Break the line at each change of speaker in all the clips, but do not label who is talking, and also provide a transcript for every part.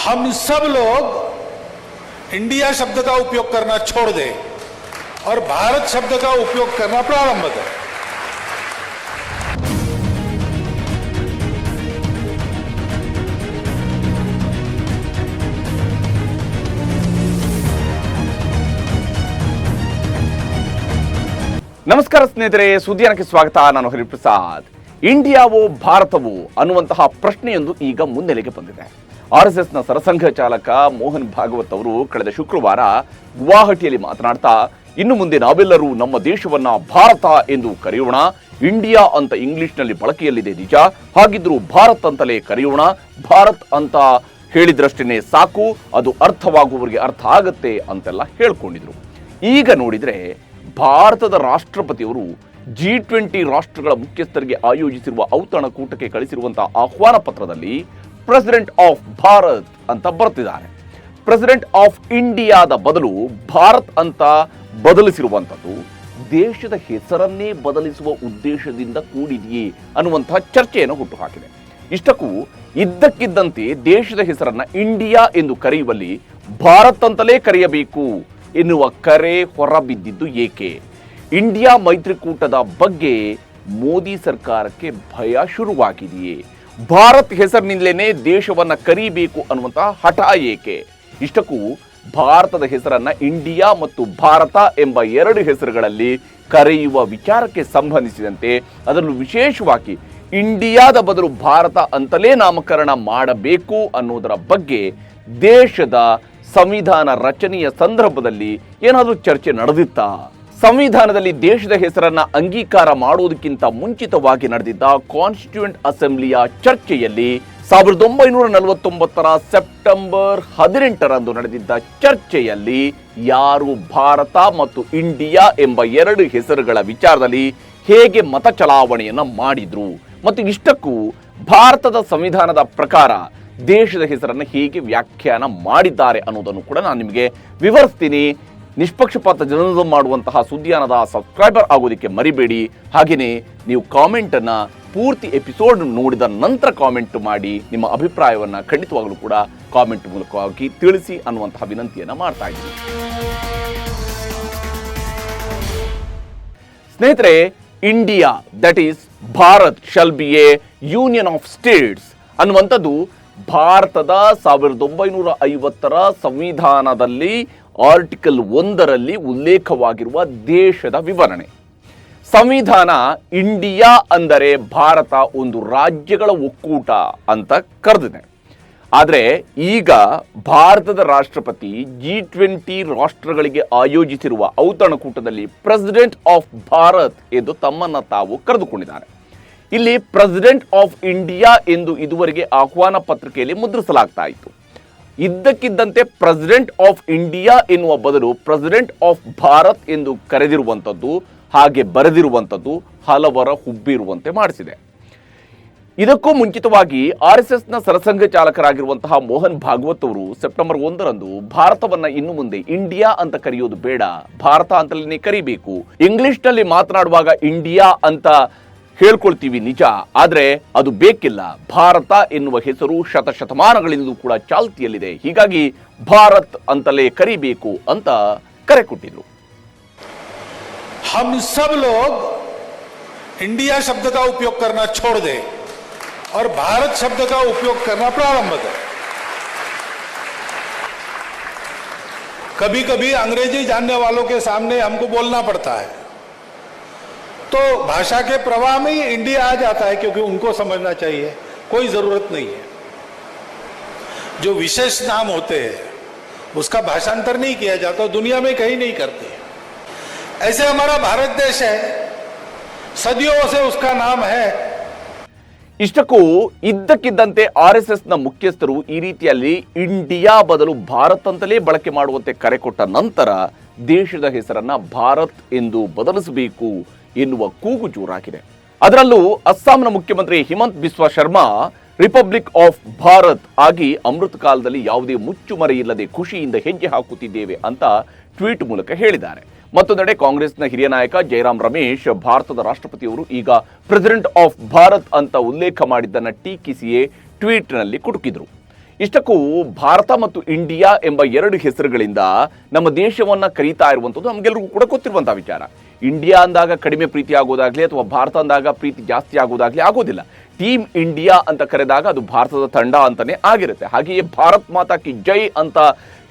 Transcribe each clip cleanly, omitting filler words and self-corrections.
हम सब लोग इंडिया शब्द का उपयोग करना छोड़ दें और भारत शब्द का उपयोग करना प्रारंभ करें।
ನಮಸ್ಕಾರ ಸ್ನೇಹಿತರೆ, ಸುದ್ದಿಯಾನಕ್ಕೆ ಸ್ವಾಗತ. ನಾನು ಹರಿಪ್ರಸಾದ್. ಇಂಡಿಯಾವೋ ಭಾರತವೋ ಅನ್ನುವಂತಹ ಪ್ರಶ್ನೆಯೊಂದು ಈಗ ಮುನ್ನೆಲೆಗೆ ಬಂದಿದೆ. ಆರ್ಎಸ್ಎಸ್ನ ಸರಸಂಘ ಚಾಲಕ ಮೋಹನ್ ಭಾಗವತ್ ಅವರು ಕಳೆದ ಶುಕ್ರವಾರ ಗುವಾಹಟಿಯಲ್ಲಿ ಮಾತನಾಡ್ತಾ, ಇನ್ನು ಮುಂದೆ ನಾವೆಲ್ಲರೂ ನಮ್ಮ ದೇಶವನ್ನ ಭಾರತ ಎಂದು ಕರೆಯೋಣ. ಇಂಡಿಯಾ ಅಂತ ಇಂಗ್ಲಿಷ್ನಲ್ಲಿ ಬಳಕೆಯಲ್ಲಿದೆ ನಿಜ, ಹಾಗಿದ್ರೂ ಭಾರತ್ ಅಂತಲೇ ಕರೆಯೋಣ. ಭಾರತ್ ಅಂತ ಹೇಳಿದ್ರಷ್ಟೇ ಸಾಕು, ಅದು ಅರ್ಥವಾಗುವವರಿಗೆ ಅರ್ಥ ಆಗತ್ತೆ ಅಂತೆಲ್ಲ ಹೇಳ್ಕೊಂಡಿದ್ರು. ಈಗ ನೋಡಿದ್ರೆ ಭಾರತದ ರಾಷ್ಟ್ರಪತಿಯವರು G20 ರಾಷ್ಟ್ರಗಳ ಮುಖ್ಯಸ್ಥರಿಗೆ ಆಯೋಜಿಸಿರುವ ಔತಣಕೂಟಕ್ಕೆ ಕಳಿಸಿರುವಂತಹ ಆಹ್ವಾನ ಪತ್ರದಲ್ಲಿ ಪ್ರೆಸಿಡೆಂಟ್ ಆಫ್ ಭಾರತ್ ಅಂತ ಬರ್ತಿದ್ದಾರೆ. ಪ್ರೆಸಿಡೆಂಟ್ ಆಫ್ ಇಂಡಿಯಾದ ಬದಲು ಭಾರತ್ ಅಂತ ಬದಲಿಸಿರುವಂಥದ್ದು ದೇಶದ ಹೆಸರನ್ನೇ ಬದಲಿಸುವ ಉದ್ದೇಶದಿಂದ ಕೂಡಿದೆಯೇ ಅನ್ನುವಂತಹ ಚರ್ಚೆಯನ್ನು ಹುಟ್ಟುಹಾಕಿದೆ. ಇಷ್ಟಕ್ಕೂ ಇದ್ದಕ್ಕಿದ್ದಂತೆ ದೇಶದ ಹೆಸರನ್ನ ಇಂಡಿಯಾ ಎಂದು ಕರೆಯುವಲ್ಲಿ ಭಾರತ್ ಅಂತಲೇ ಕರೆಯಬೇಕು ಎನ್ನುವ ಕರೆ ಹೊರಬಿದ್ದಿದ್ದು ಏಕೆ? ಇಂಡಿಯಾ ಮೈತ್ರಿಕೂಟದ ಬಗ್ಗೆ ಮೋದಿ ಸರ್ಕಾರಕ್ಕೆ ಭಯ ಶುರುವಾಗಿದೆಯೇ? ಭಾರತ್ ಹೆಸರಿನಿಂದಲೇ ದೇಶವನ್ನ ಕರೀಬೇಕು ಅನ್ನುವಂತಹ ಹಠ ಏಕೆ? ಇಷ್ಟಕ್ಕೂ ಭಾರತದ ಹೆಸರನ್ನ ಇಂಡಿಯಾ ಮತ್ತು ಭಾರತ ಎಂಬ ಎರಡು ಹೆಸರುಗಳಲ್ಲಿ ಕರೆಯುವ ವಿಚಾರಕ್ಕೆ ಸಂಬಂಧಿಸಿದಂತೆ, ಅದರಲ್ಲೂ ವಿಶೇಷವಾಗಿ ಇಂಡಿಯಾದ ಬದಲು ಭಾರತ ಅಂತಲೇ ನಾಮಕರಣ ಮಾಡಬೇಕು ಅನ್ನೋದರ ಬಗ್ಗೆ ದೇಶದ ಸಂವಿಧಾನ ರಚನೆಯ ಸಂದರ್ಭದಲ್ಲಿ ಏನಾದರೂ ಚರ್ಚೆ ನಡೆದಿತ್ತಾ? ಸಂವಿಧಾನದಲ್ಲಿ ದೇಶದ ಹೆಸರನ್ನ ಅಂಗೀಕಾರ ಮಾಡುವುದಕ್ಕಿಂತ ಮುಂಚಿತವಾಗಿ ನಡೆದಿದ್ದ ಕಾನ್ಸ್ಟಿಟ್ಯೂಯೆಂಟ್ ಅಸೆಂಬ್ಲಿಯ ಚರ್ಚೆಯಲ್ಲಿ 1949 ಸೆಪ್ಟೆಂಬರ್ 18ರಂದು ನಡೆದಿದ್ದ ಚರ್ಚೆಯಲ್ಲಿ ಯಾರು ಭಾರತ ಮತ್ತು ಇಂಡಿಯಾ ಎಂಬ ಎರಡು ಹೆಸರುಗಳ ವಿಚಾರದಲ್ಲಿ ಹೇಗೆ ಮತ ಚಲಾವಣೆಯನ್ನ ಮಾಡಿದ್ರು ಮತ್ತು ಇಷ್ಟಕ್ಕೂ ಭಾರತದ ಸಂವಿಧಾನದ ಪ್ರಕಾರ ದೇಶದ ಹೆಸರನ್ನು ಹೇಗೆ ವ್ಯಾಖ್ಯಾನ ಮಾಡಿದ್ದಾರೆ ಅನ್ನೋದನ್ನು ಕೂಡ ನಾನು ನಿಮಗೆ ವಿವರಿಸ್ತೀನಿ. ನಿಷ್ಪಕ್ಷಪಾತ ಜರ್ನಲಿಸಂ ಮಾಡುವಂತಹ ಸುದ್ದಿಯಾನದ ಸಬ್ಸ್ಕ್ರೈಬರ್ ಆಗೋದಕ್ಕೆ ಮರಿಬೇಡಿ. ಹಾಗೆಯೇ ನೀವು ಕಾಮೆಂಟನ್ನು ಪೂರ್ತಿ ಎಪಿಸೋಡ್ ನೋಡಿದ ನಂತರ ಕಾಮೆಂಟ್ ಮಾಡಿ ನಿಮ್ಮ ಅಭಿಪ್ರಾಯವನ್ನು ಖಂಡಿತವಾಗಲೂ ಕೂಡ ಕಾಮೆಂಟ್ ಮೂಲಕವಾಗಿ ತಿಳಿಸಿ ಅನ್ನುವಂತಹ ವಿನಂತಿಯನ್ನು ಮಾಡ್ತಾ ಇದ್ದೀನಿ. ಸ್ನೇಹಿತರೆ, India that is Bharat shall be a union of states ಅನ್ನುವಂಥದ್ದು ಭಾರತದ 1950 ಸಂವಿಧಾನದಲ್ಲಿ ಆರ್ಟಿಕಲ್ 1ರಲ್ಲಿ ಉಲ್ಲೇಖವಾಗಿರುವ ದೇಶದ ವಿವರಣೆ. ಸಂವಿಧಾನ ಇಂಡಿಯಾ ಅಂದರೆ ಭಾರತ ಒಂದು ರಾಜ್ಯಗಳ ಒಕ್ಕೂಟ ಅಂತ ಕರೆದಿದೆ. ಆದರೆ ಈಗ ಭಾರತದ ರಾಷ್ಟ್ರಪತಿ G20 ರಾಷ್ಟ್ರಗಳಿಗೆ ಆಯೋಜಿಸಿರುವ ಔತಣಕೂಟದಲ್ಲಿ ಪ್ರೆಸಿಡೆಂಟ್ ಆಫ್ ಭಾರತ್ ಎಂದು ತಮ್ಮನ್ನು ತಾವು ಕರೆದುಕೊಂಡಿದ್ದಾರೆ. ಇಲ್ಲಿ ಪ್ರೆಸಿಡೆಂಟ್ ಆಫ್ ಇಂಡಿಯಾ ಎಂದು ಇದುವರೆಗೆ ಆಹ್ವಾನ ಪತ್ರಿಕೆಯಲ್ಲಿ ಮುದ್ರಿಸಲಾಗ್ತಾ ಇತ್ತು. ಇದ್ದಕ್ಕಿದ್ದಂತೆ ಪ್ರೆಸಿಡೆಂಟ್ ಆಫ್ ಇಂಡಿಯಾ ಎನ್ನುವ ಬದಲು ಪ್ರೆಸಿಡೆಂಟ್ ಆಫ್ ಭಾರತ್ ಎಂದು ಕರೆದಿರುವಂಥದ್ದು, ಹಾಗೆ ಬರೆದಿರುವಂಥದ್ದು ಹಲವರ ಹುಬ್ಬಿರುವಂತೆ ಮಾಡಿಸಿದೆ. ಇದಕ್ಕೂ ಮುಂಚಿತವಾಗಿ RSSನ ಸರಸಂಘ ಚಾಲಕರಾಗಿರುವಂತಹ ಮೋಹನ್ ಭಾಗವತ್ ಅವರು ಸೆಪ್ಟೆಂಬರ್ 1ರಂದು ಭಾರತವನ್ನ ಇನ್ನು ಮುಂದೆ ಇಂಡಿಯಾ ಅಂತ ಕರೆಯೋದು ಬೇಡ, ಭಾರತ ಅಂತಲೇ ಕರಿಬೇಕು, ಇಂಗ್ಲಿಷ್ನಲ್ಲಿ ಮಾತನಾಡುವಾಗ ಇಂಡಿಯಾ ಅಂತ ಹೇಳ್ಕೊಳ್ತೀವಿ ನಿಜ, ಆದರೆ ಅದು ಬೇಕಿಲ್ಲ, ಭಾರತ ಎನ್ನುವ ಹೆಸರು ಶತಶತಮಾನಗಳಿಂದಲೂ ಕೂಡ ಚಾಲ್ತಿಯಲ್ಲಿದೆ, ಹೀಗಾಗಿ ಭಾರತ್ ಅಂತಲೇ ಕರಿಬೇಕು ಅಂತ ಕರೆ ಕೊಟ್ಟಿದ್ರು.
हम सब लोग इंडिया शब्द का उपयोग करना छोड़ दें और भारत शब्द का उपयोग करना प्रारंभ करें. कभी कभी अंग्रेजी जानने वालों के सामने हमको बोलना पड़ता है, तो भाषा के प्रवाह में ही इंडिया आ जाता है, क्योंकि उनको समझना चाहिए, कोई जरूरत नहीं है. जो विशेष नाम होते हैं उसका भाषांतर नहीं किया जाता, दुनिया में कहीं नहीं करते. ऐसे हमारा भारत देश है, सदियों से उसका नाम है.
ಇಷ್ಟಕ್ಕೂ ಇದ್ದಕ್ಕಿದ್ದಂತೆ RSSನ ಮುಖ್ಯಸ್ಥರು ಈ ರೀತಿಯಲ್ಲಿ ಇಂಡಿಯಾ ಬದಲು ಭಾರತ್ ಅಂತಲೇ ಬಳಕೆ ಮಾಡುವಂತೆ ಕರೆ ಕೊಟ್ಟ ನಂತರ ದೇಶದ ಹೆಸರನ್ನ ಭಾರತ್ ಎಂದು ಬದಲಿಸಬೇಕು ಎನ್ನುವ ಕೂಗು ಜೋರಾಗಿದೆ. ಅದರಲ್ಲೂ ಅಸ್ಸಾಂನ ಮುಖ್ಯಮಂತ್ರಿ ಹಿಮಂತ್ ಬಿಸ್ವಾ ಶರ್ಮಾ ರಿಪಬ್ಲಿಕ್ ಆಫ್ ಭಾರತ್ ಆಗಿ ಅಮೃತ ಕಾಲದಲ್ಲಿ ಯಾವುದೇ ಮುಚ್ಚುಮರೆ ಇಲ್ಲದೆ ಖುಷಿಯಿಂದ ಹೆಜ್ಜೆ ಹಾಕುತ್ತಿದ್ದೇವೆ ಅಂತ ಟ್ವೀಟ್ ಮೂಲಕ ಹೇಳಿದ್ದಾರೆ. ಮತ್ತೊಂದೆಡೆ ಕಾಂಗ್ರೆಸ್ನ ಹಿರಿಯ ನಾಯಕ ಜೈರಾಮ್ ರಮೇಶ್ ಭಾರತದ ರಾಷ್ಟ್ರಪತಿಯವರು ಈಗ ಪ್ರೆಸಿಡೆಂಟ್ ಆಫ್ ಭಾರತ್ ಅಂತ ಉಲ್ಲೇಖ ಮಾಡಿದ್ದನ್ನು ಟೀಕಿಸಿಯೇ ಟ್ವೀಟ್ನಲ್ಲಿ ಕುಟುಕಿದ್ರು. ಇಷ್ಟಕ್ಕೂ ಭಾರತ ಮತ್ತು ಇಂಡಿಯಾ ಎಂಬ ಎರಡು ಹೆಸರುಗಳಿಂದ ನಮ್ಮ ದೇಶವನ್ನ ಕರೀತಾ ಇರುವಂಥದ್ದು ನಮಗೆಲ್ಲರಿಗೂ ಕೂಡ ಗೊತ್ತಿರುವಂತಹ ವಿಚಾರ. ಇಂಡಿಯಾ ಅಂದಾಗ ಕಡಿಮೆ ಪ್ರೀತಿ ಆಗೋದಾಗ್ಲಿ ಅಥವಾ ಭಾರತ ಅಂದಾಗ ಪ್ರೀತಿ ಜಾಸ್ತಿ ಆಗೋದಾಗ್ಲಿ ಆಗೋದಿಲ್ಲ. ಟೀಮ್ ಇಂಡಿಯಾ ಅಂತ ಕರೆದಾಗ ಅದು ಭಾರತದ ತಂಡ ಅಂತಾನೆ ಆಗಿರುತ್ತೆ. ಹಾಗೆಯೇ ಭಾರತ್ ಮಾತಾ ಕಿ ಜೈ ಅಂತ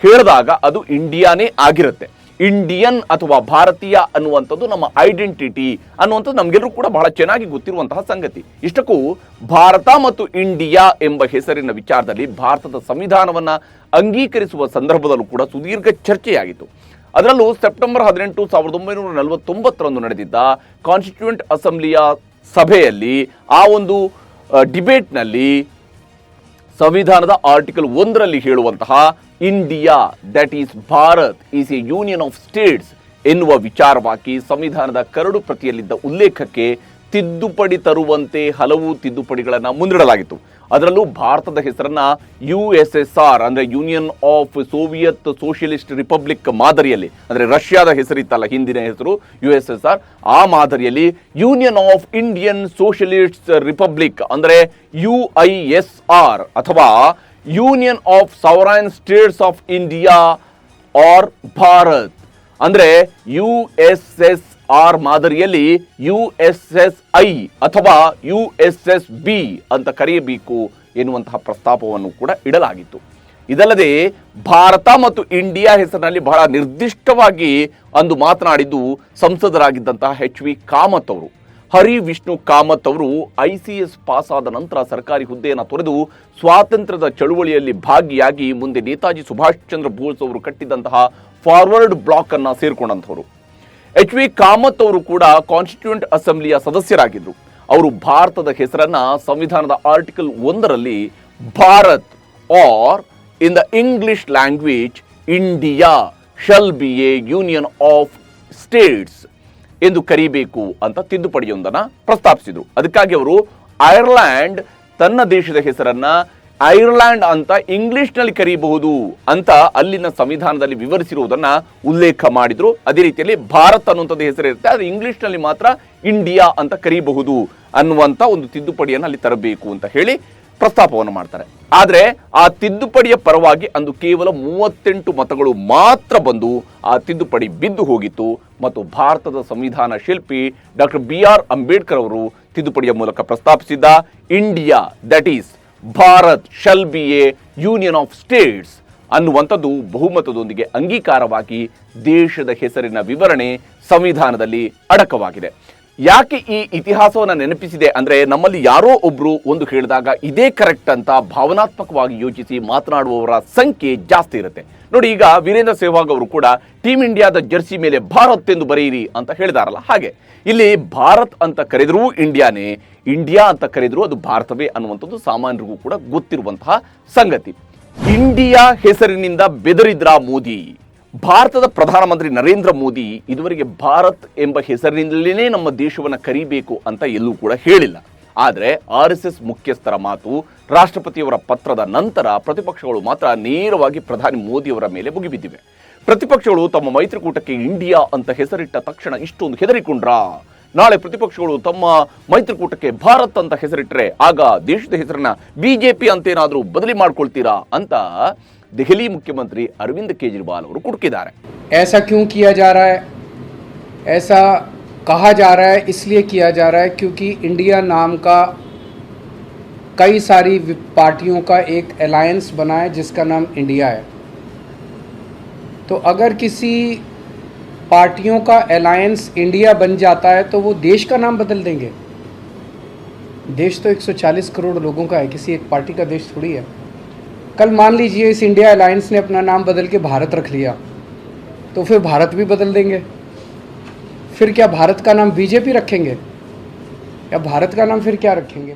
ಹೇಳಿದಾಗ ಅದು ಇಂಡಿಯಾನೇ ಆಗಿರುತ್ತೆ. ಇಂಡಿಯನ್ ಅಥವಾ ಭಾರತೀಯ ಅನ್ನುವಂಥದ್ದು ನಮ್ಮ ಐಡೆಂಟಿಟಿ ಅನ್ನುವಂಥದ್ದು ನಮಗೆಲ್ಲರೂ ಕೂಡ ಬಹಳ ಚೆನ್ನಾಗಿ ಗೊತ್ತಿರುವಂತಹ ಸಂಗತಿ. ಇಷ್ಟಕ್ಕೂ ಭಾರತ ಮತ್ತು ಇಂಡಿಯಾ ಎಂಬ ಹೆಸರಿನ ವಿಚಾರದಲ್ಲಿ ಭಾರತದ ಸಂವಿಧಾನವನ್ನ ಅಂಗೀಕರಿಸುವ ಸಂದರ್ಭದಲ್ಲೂ ಕೂಡ ಸುದೀರ್ಘ ಚರ್ಚೆಯಾಗಿತ್ತು. ಅದರಲ್ಲೂ ಸೆಪ್ಟೆಂಬರ್ 18, 1949 ನಡೆದಿದ್ದ ಕಾನ್ಸ್ಟಿಟ್ಯೂಯೆಂಟ್ ಅಸೆಂಬ್ಲಿಯ ಸಭೆಯಲ್ಲಿ ಆ ಒಂದು ಡಿಬೇಟ್ನಲ್ಲಿ ಸಂವಿಧಾನದ ಆರ್ಟಿಕಲ್ 1ರಲ್ಲಿ ಹೇಳುವಂತಹ India that is Bharat is A union of States ಎನ್ನುವ ವಿಚಾರವಾಗಿ ಸಂವಿಧಾನದ ಕರಡು ಪ್ರತಿಯಲ್ಲಿದ್ದ ಉಲ್ಲೇಖಕ್ಕೆ ತಿದ್ದುಪಡಿ ತರುವಂತೆ ಹಲವು ತಿದ್ದುಪಡಿಗಳನ್ನು ಮುಂದಿಡಲಾಗಿತ್ತು. ಅದರಲ್ಲೂ ಭಾರತದ ಹೆಸರನ್ನ USSR ಅಂದ್ರೆ union of Soviet socialist republic ಮಾದರಿಯಲ್ಲಿ, ಅಂದ್ರೆ ರಷ್ಯಾದ ಹೆಸರಿತ್ತಲ್ಲ ಹಿಂದಿನ ಹೆಸರು USSR, ಆ ಮಾದರಿಯಲ್ಲಿ union of Indian socialist republic ಅಂದ್ರೆ UISR ಅಥವಾ union of sovereign states of India or Bharat ಅಂದ್ರೆ USSR ಮಾದರಿಯಲ್ಲಿ USSI ಅಥವಾ USSB ಅಂತ ಕರೆಯಬೇಕು ಎನ್ನುವಂತಹ ಪ್ರಸ್ತಾಪವನ್ನು ಕೂಡ ಇಡಲಾಗಿತ್ತು. ಇದಲ್ಲದೆ ಭಾರತ ಮತ್ತು ಇಂಡಿಯಾ ಹೆಸರಿನಲ್ಲಿ ಬಹಳ ನಿರ್ದಿಷ್ಟವಾಗಿ ಅಂದು ಮಾತನಾಡಿದ್ದು ಸಂಸದರಾಗಿದ್ದಂತಹ HV ಕಾಮತ್ ಅವರು. ಹರಿ ವಿಷ್ಣು ಕಾಮತ್ ಅವರು ICS ಪಾಸ್ ಆದ ನಂತರ ಸರ್ಕಾರಿ ಹುದ್ದೆಯನ್ನು ತೊರೆದು ಸ್ವಾತಂತ್ರ್ಯದ ಚಳುವಳಿಯಲ್ಲಿ ಭಾಗಿಯಾಗಿ ಮುಂದೆ ನೇತಾಜಿ ಸುಭಾಷ್ ಚಂದ್ರ ಬೋಸ್ ಅವರು ಕಟ್ಟಿದಂತಹ ಫಾರ್ವರ್ಡ್ ಬ್ಲಾಕ್ ಅನ್ನ ಸೇರ್ಕೊಂಡಂಥವರು. HV ಕಾಮತ್ ಅವರು ಕೂಡ ಕಾನ್ಸ್ಟಿಟ್ಯೂಯೆಂಟ್ ಅಸೆಂಬ್ಲಿಯ ಸದಸ್ಯರಾಗಿದ್ದರು. ಅವರು ಭಾರತದ ಹೆಸರನ್ನ ಸಂವಿಧಾನದ ಆರ್ಟಿಕಲ್ 1ರಲ್ಲಿ Bharat or in the English language India shall be a union of states ಎಂದು ಕರೀಬೇಕು ಅಂತ ತಿದ್ದುಪಡಿಯೊಂದನ್ನು ಪ್ರಸ್ತಾಪಿಸಿದರು. ಅದಕ್ಕಾಗಿ ಅವರು ಐರ್ಲ್ಯಾಂಡ್ ತನ್ನ ದೇಶದ ಹೆಸರನ್ನ ಐರ್ಲ್ಯಾಂಡ್ ಅಂತ ಇಂಗ್ಲಿಷ್ನಲ್ಲಿ ಕರೀಬಹುದು ಅಂತ ಅಲ್ಲಿನ ಸಂವಿಧಾನದಲ್ಲಿ ವಿವರಿಸಿರುವುದನ್ನ ಉಲ್ಲೇಖ ಮಾಡಿದ್ರು. ಅದೇ ರೀತಿಯಲ್ಲಿ ಭಾರತ್ ಅನ್ನುವಂಥದ್ದು ಹೆಸರಿರುತ್ತೆ, ಅದು ಇಂಗ್ಲಿಷ್ನಲ್ಲಿ ಮಾತ್ರ ಇಂಡಿಯಾ ಅಂತ ಕರೀಬಹುದು ಅನ್ನುವಂಥ ಒಂದು ತಿದ್ದುಪಡಿಯನ್ನು ಅಲ್ಲಿ ತರಬೇಕು ಅಂತ ಹೇಳಿ ಪ್ರಸ್ತಾಪವನ್ನು ಮಾಡ್ತಾರೆ. ಆದರೆ ಆ ತಿದ್ದುಪಡಿಯ ಪರವಾಗಿ ಅಂದು ಕೇವಲ 38 ಮತಗಳು ಮಾತ್ರ ಬಂದು ಆ ತಿದ್ದುಪಡಿ ಬಿದ್ದು ಹೋಗಿತ್ತು ಮತ್ತು ಭಾರತದ ಸಂವಿಧಾನ ಶಿಲ್ಪಿ ಡಾಕ್ಟರ್ BR ಅಂಬೇಡ್ಕರ್ ಅವರು ತಿದ್ದುಪಡಿಯ ಮೂಲಕ ಪ್ರಸ್ತಾಪಿಸಿದ್ದ India that is Bharat shall be a union of states ಅನ್ನುವಂಥದ್ದು ಬಹುಮತದೊಂದಿಗೆ ಅಂಗೀಕಾರವಾಗಿ ದೇಶದ ಹೆಸರಿನ ವಿವರಣೆ ಸಂವಿಧಾನದಲ್ಲಿ ಅಡಕವಾಗಿದೆ. ಯಾಕೆ ಈ ಇತಿಹಾಸವನ್ನು ನೆನಪಿಸಿದೆ ಅಂದ್ರೆ ನಮ್ಮಲ್ಲಿ ಯಾರೋ ಒಬ್ರು ಒಂದು ಹೇಳಿದಾಗ ಇದೇ ಕರೆಕ್ಟ್ ಅಂತ ಭಾವನಾತ್ಮಕವಾಗಿ ಯೋಚಿಸಿ ಮಾತನಾಡುವವರ ಸಂಖ್ಯೆ ಜಾಸ್ತಿ ಇರುತ್ತೆ. ನೋಡಿ, ಈಗ ವೀರೇಂದ್ರ ಸೆಹ್ವಾಗ್ ಅವರು ಕೂಡ ಟೀಮ್ ಇಂಡಿಯಾದ ಜರ್ಸಿ ಮೇಲೆ ಭಾರತ್ ಎಂದು ಬರೆಯಿರಿ ಅಂತ ಹೇಳಿದಾರಲ್ಲ, ಹಾಗೆ ಇಲ್ಲಿ ಭಾರತ್ ಅಂತ ಕರೆದರೂ ಇಂಡಿಯಾನೇ, ಇಂಡಿಯಾ ಅಂತ ಕರೆದರೂ ಅದು ಭಾರತವೇ ಅನ್ನುವಂಥದ್ದು ಸಾಮಾನ್ಯರಿಗೂ ಕೂಡ ಗೊತ್ತಿರುವಂತಹ ಸಂಗತಿ. ಇಂಡಿಯಾ ಹೆಸರಿನಿಂದ ಬೆದರಿದ್ರಾ ಮೋದಿ? ಭಾರತದ ಪ್ರಧಾನಮಂತ್ರಿ ನರೇಂದ್ರ ಮೋದಿ ಇದುವರೆಗೆ ಭಾರತ್ ಎಂಬ ಹೆಸರಿನಿಂದಲೇ ನಮ್ಮ ದೇಶವನ್ನು ಕರೀಬೇಕು ಅಂತ ಎಲ್ಲೂ ಕೂಡ ಹೇಳಿಲ್ಲ. ಆದರೆ RSS ಮುಖ್ಯಸ್ಥರ ಮಾತು, ರಾಷ್ಟ್ರಪತಿಯವರ ಪತ್ರದ ನಂತರ ಪ್ರತಿಪಕ್ಷಗಳು ಮಾತ್ರ ನೇರವಾಗಿ ಪ್ರಧಾನಿ ಮೋದಿಯವರ ಮೇಲೆ ಮುಗಿಬಿದ್ದಿವೆ. ಪ್ರತಿಪಕ್ಷಗಳು ತಮ್ಮ ಮೈತ್ರಿಕೂಟಕ್ಕೆ ಇಂಡಿಯಾ ಅಂತ ಹೆಸರಿಟ್ಟ ತಕ್ಷಣ ಇಷ್ಟೊಂದು ಹೆದರಿಕೊಂಡ್ರಾ? ನಾಳೆ ಪ್ರತಿಪಕ್ಷಗಳು ತಮ್ಮ ಮೈತ್ರಿಕೂಟಕ್ಕೆ ಭಾರತ್ ಅಂತ ಹೆಸರಿಟ್ಟರೆ ಆಗ ದೇಶದ ಹೆಸರನ್ನ BJP ಅಂತೇನಾದರೂ ಬದಲಿ ಮಾಡ್ಕೊಳ್ತೀರಾ ಅಂತ ದೆಹಲಿ ಮುಖ್ಯಮಂತ್ರಿ अरविंद केजरीवाल ಅವರು ಕುಟುಕಿದ್ದಾರೆ.
ऐसा क्यों किया जा रहा है? ऐसा कहा जा रहा है इसलिए किया जा रहा है क्योंकि इंडिया नाम का कई सारी पार्टियों का एक अलायंस बना है जिसका नाम इंडिया है. तो अगर किसी पार्टियों का अलायंस इंडिया बन जाता है तो वो देश का नाम बदल देंगे. देश तो 140 करोड़ लोगों का है, किसी एक पार्टी का देश थोड़ी है. कल मान लीजिए इस इंडिया अलायंस ने अपना नाम बदल के भारत रख लिया तो फिर भारत भी बदल देंगे. फिर क्या भारत का नाम BJP रखेंगे या भारत का नाम फिर क्या रखेंगे?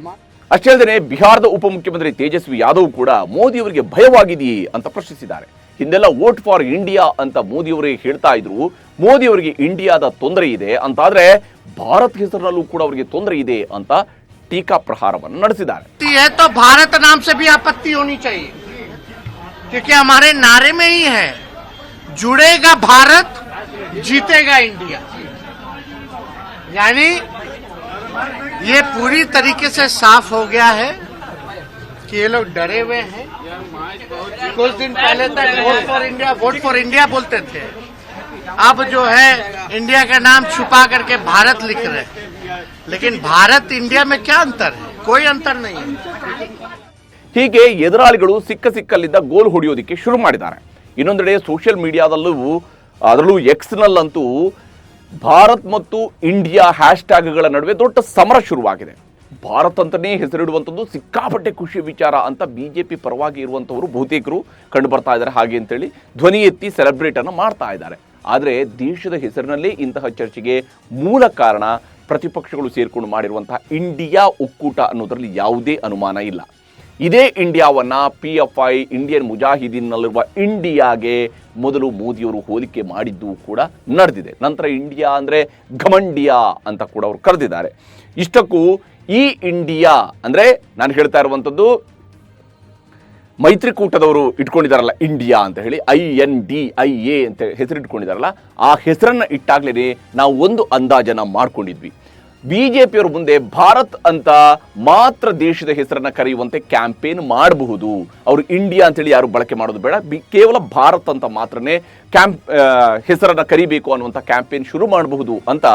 ಅಷ್ಟೇ ಅಲ್ಲದೆ ಬಿಹಾರದ ಉಪಮುಖ್ಯಮಂತ್ರಿ ತೇಜಸ್ವಿ ಯಾದವ್ ಕೂಡ ಮೋದಿ ಅವರಿಗೆ ಭಯವಾಗಿದೆಯೇ ಅಂತ ಪ್ರಶ್ನಿಸಿದ್ದಾರೆ. ಹಿಂದೆಲ್ಲ ವೋಟ್ ಫಾರ್ ಇಂಡಿಯಾ ಅಂತ ಮೋದಿ ಅವರಿಗೆ ಹೇಳ್ತಾ ಇದ್ರು. ಮೋದಿ ಅವರಿಗೆ ಇಂಡಿಯಾದ ತೊಂದರೆ ಇದೆ ಅಂತಾದ್ರೆ ಭಾರತ್ ಹೆಸರಿನಲ್ಲೂ ಕೂಡ ಅವರಿಗೆ ತೊಂದರೆ ಇದೆ ಅಂತ ಟೀಕಾ ಪ್ರಹಾರವನ್ನು ನಡೆಸಿದ್ದಾರೆ.
तो भारत नाम से भी आपत्ति होनी चाहिए क्योंकि हमारे नारे में ही है, जुड़ेगा भारत जीतेगा इंडिया. यानी ये पूरी तरीके से साफ हो गया है कि ये लोग डरे हुए हैं। कुछ दिन पहले तक वोट फॉर इंडिया बोलते थे, अब जो है इंडिया का नाम छुपा करके भारत लिख रहे हैं। लेकिन भारत इंडिया में क्या अंतर है? कोई अंतर नहीं है।
ಹೀಗೆ ಎದುರಾಳಿಗಳು ಸಿಕ್ಕಲ್ಲಿದ್ದ ಗೋಲ್ ಹೊಡೆಯೋದಕ್ಕೆ ಶುರು ಮಾಡಿದ್ದಾರೆ. ಇನ್ನೊಂದೆಡೆ ಸೋಷಿಯಲ್ ಮೀಡಿಯಾದಲ್ಲೂ ಅದರಲ್ಲೂ ಎಕ್ಸ್ನಲ್ಲಂತೂ ಭಾರತ್ ಮತ್ತು ಇಂಡಿಯಾ ಹ್ಯಾಶ್ಟ್ಯಾಗ್ಗಳ ನಡುವೆ ದೊಡ್ಡ ಸಮರ ಶುರುವಾಗಿದೆ. ಭಾರತ್ ಅಂತಲೇ ಹೆಸರಿಡುವಂಥದ್ದು ಸಿಕ್ಕಾಪಟ್ಟೆ ಖುಷಿಯ ವಿಚಾರ ಅಂತ ಬಿಜೆಪಿ ಪರವಾಗಿ ಇರುವಂಥವರು ಬಹುತೇಕರು ಕಂಡು ಬರ್ತಾ ಇದ್ದಾರೆ. ಹಾಗೆ ಅಂತೇಳಿ ಧ್ವನಿ ಎತ್ತಿ ಸೆಲೆಬ್ರೇಟ್ ಅನ್ನು ಮಾಡ್ತಾ ಇದ್ದಾರೆ. ಆದರೆ ದೇಶದ ಹೆಸರಿನಲ್ಲೇ ಇಂತಹ ಚರ್ಚೆಗೆ ಮೂಲ ಕಾರಣ ಪ್ರತಿಪಕ್ಷಗಳು ಸೇರಿಕೊಂಡು ಮಾಡಿರುವಂತಹ ಇಂಡಿಯಾ ಒಕ್ಕೂಟ ಅನ್ನೋದರಲ್ಲಿ ಯಾವುದೇ ಅನುಮಾನ ಇಲ್ಲ. ಇದೇ ಇಂಡಿಯಾವನ್ನು PFI ಇಂಡಿಯನ್ ಮುಜಾಹಿದೀನ್ನಲ್ಲಿರುವ ಇಂಡಿಯಾಗೆ ಮೊದಲು ಮೋದಿಯವರು ಹೋಲಿಕೆ ಮಾಡಿದ್ದು ಕೂಡ ನಡೆದಿದೆ. ನಂತರ ಇಂಡಿಯಾ ಅಂದರೆ ಘಮಂಡಿಯಾ ಅಂತ ಕೂಡ ಅವರು ಕರೆದಿದ್ದಾರೆ. ಇಷ್ಟಕ್ಕೂ ಈ ಇಂಡಿಯಾ ಅಂದರೆ ನಾನು ಹೇಳ್ತಾ ಇರುವಂಥದ್ದು ಮೈತ್ರಿಕೂಟದವರು ಇಟ್ಕೊಂಡಿದ್ದಾರಲ್ಲ ಇಂಡಿಯಾ ಅಂತ ಹೇಳಿ, INDIA ಅಂತ ಹೆಸರಿಟ್ಕೊಂಡಿದ್ದಾರಲ್ಲ, ಆ ಹೆಸರನ್ನು ಇಟ್ಟಾಗಲೇ ನಾವು ಒಂದು ಅಂದಾಜನ್ನು ಮಾಡ್ಕೊಂಡಿದ್ವಿ. ಬಿಜೆಪಿಯವರು ಮುಂದೆ ಭಾರತ್ ಅಂತ ಮಾತ್ರ ದೇಶದ ಹೆಸರನ್ನು ಕರೆಯುವಂತೆ ಕ್ಯಾಂಪೇನ್ ಮಾಡಬಹುದು. ಅವರು ಇಂಡಿಯಾ ಅಂತೇಳಿ ಯಾರು ಬಳಕೆ ಮಾಡೋದು ಬೇಡ, ಕೇವಲ ಭಾರತ್ ಅಂತ ಮಾತ್ರನೇ ಹೆಸರನ್ನು ಕರಿಬೇಕು ಅನ್ನುವಂಥ ಕ್ಯಾಂಪೇನ್ ಶುರು ಮಾಡಬಹುದು ಅಂತ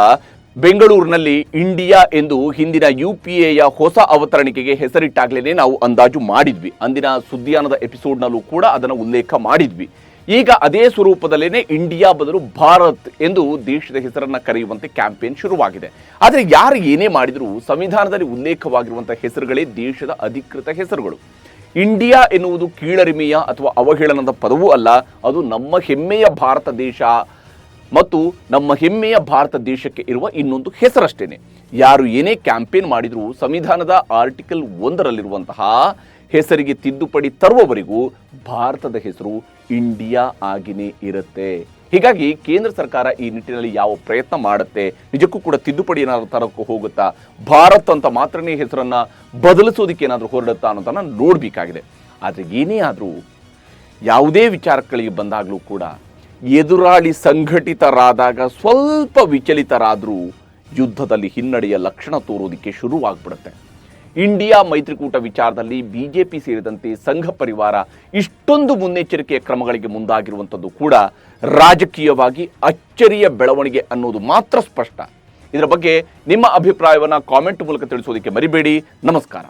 ಬೆಂಗಳೂರಿನಲ್ಲಿ ಇಂಡಿಯಾ ಎಂದು ಹಿಂದಿನ UPAಯ ಹೊಸ ಅವತರಣಿಕೆಗೆ ಹೆಸರಿಟ್ಟಾಗಲೇ ನಾವು ಅಂದಾಜು ಮಾಡಿದ್ವಿ. ಅಂದಿನ ಸುದ್ದಿಯಾನದ ಎಪಿಸೋಡ್ನಲ್ಲೂ ಕೂಡ ಅದನ್ನು ಉಲ್ಲೇಖ ಮಾಡಿದ್ವಿ. ಈಗ ಅದೇ ಸ್ವರೂಪದಲ್ಲೇ ಇಂಡಿಯಾ ಬದಲು ಭಾರತ್ ಎಂದು ದೇಶದ ಹೆಸರನ್ನು ಕರೆಯುವಂತೆ ಕ್ಯಾಂಪೇನ್ ಶುರುವಾಗಿದೆ. ಆದರೆ ಯಾರು ಏನೇ ಮಾಡಿದರೂ ಸಂವಿಧಾನದಲ್ಲಿ ಉಲ್ಲೇಖವಾಗಿರುವಂತಹ ಹೆಸರುಗಳೇ ದೇಶದ ಅಧಿಕೃತ ಹೆಸರುಗಳು. ಇಂಡಿಯಾ ಎನ್ನುವುದು ಕೀಳರಿಮೆಯ ಅಥವಾ ಅವಹೇಳನದ ಪದವೂ ಅಲ್ಲ, ಅದು ನಮ್ಮ ಹೆಮ್ಮೆಯ ಭಾರತ ದೇಶ ಮತ್ತು ನಮ್ಮ ಹೆಮ್ಮೆಯ ಭಾರತ ದೇಶಕ್ಕೆ ಇರುವ ಇನ್ನೊಂದು ಹೆಸರಷ್ಟೇನೆ. ಯಾರು ಏನೇ ಕ್ಯಾಂಪೇನ್ ಮಾಡಿದರೂ ಸಂವಿಧಾನದ ಆರ್ಟಿಕಲ್ 1ರಲ್ಲಿರುವಂತಹ ಹೆಸರಿಗೆ ತಿದ್ದುಪಡಿ ತರುವವರೆಗೂ ಭಾರತದ ಹೆಸರು ಇಂಡಿಯಾ ಆಗಿನೇ ಇರುತ್ತೆ. ಹೀಗಾಗಿ ಕೇಂದ್ರ ಸರ್ಕಾರ ಈ ನಿಟ್ಟಿನಲ್ಲಿ ಯಾವ ಪ್ರಯತ್ನ ಮಾಡುತ್ತೆ, ನಿಜಕ್ಕೂ ಕೂಡ ತಿದ್ದುಪಡಿ ಏನಾದರೂ ತರಕ್ಕೆ ಹೋಗುತ್ತಾ, ಭಾರತ್ ಅಂತ ಮಾತ್ರನೇ ಹೆಸರನ್ನು ಬದಲಿಸೋದಕ್ಕೆ ಏನಾದರೂ ಹೊರಡುತ್ತಾ ಅನ್ನೋದನ್ನು ನೋಡಬೇಕಾಗಿದೆ. ಆದರೆ ಏನೇ ಆದರೂ ಯಾವುದೇ ವಿಚಾರಗಳಿಗೆ ಬಂದಾಗಲೂ ಕೂಡ ಎದುರಾಳಿ ಸಂಘಟಿತರಾದಾಗ ಸ್ವಲ್ಪ ವಿಚಲಿತರಾದರೂ ಯುದ್ಧದಲ್ಲಿ ಹಿನ್ನಡೆಯ ಲಕ್ಷಣ ತೋರೋದಕ್ಕೆ ಶುರುವಾಗ್ಬಿಡುತ್ತೆ. ಇಂಡಿಯಾ ಮೈತ್ರಿಕೂಟ ವಿಚಾರದಲ್ಲಿ ಬಿಜೆಪಿ ಸೇರಿದಂತೆ ಸಂಘ ಪರಿವಾರ ಇಷ್ಟೊಂದು ಮುನ್ನೆಚ್ಚರಿಕೆಯ ಕ್ರಮಗಳಿಗೆ ಮುಂದಾಗಿರುವಂಥದ್ದು ಕೂಡ ರಾಜಕೀಯವಾಗಿ ಅಚ್ಚರಿಯ ಬೆಳವಣಿಗೆ ಅನ್ನೋದು ಮಾತ್ರ ಸ್ಪಷ್ಟ. ಇದರ ಬಗ್ಗೆ ನಿಮ್ಮ ಅಭಿಪ್ರಾಯವನ್ನು ಕಾಮೆಂಟ್ ಮೂಲಕ ತಿಳಿಸೋದಕ್ಕೆ ಮರಿಬೇಡಿ. ನಮಸ್ಕಾರ.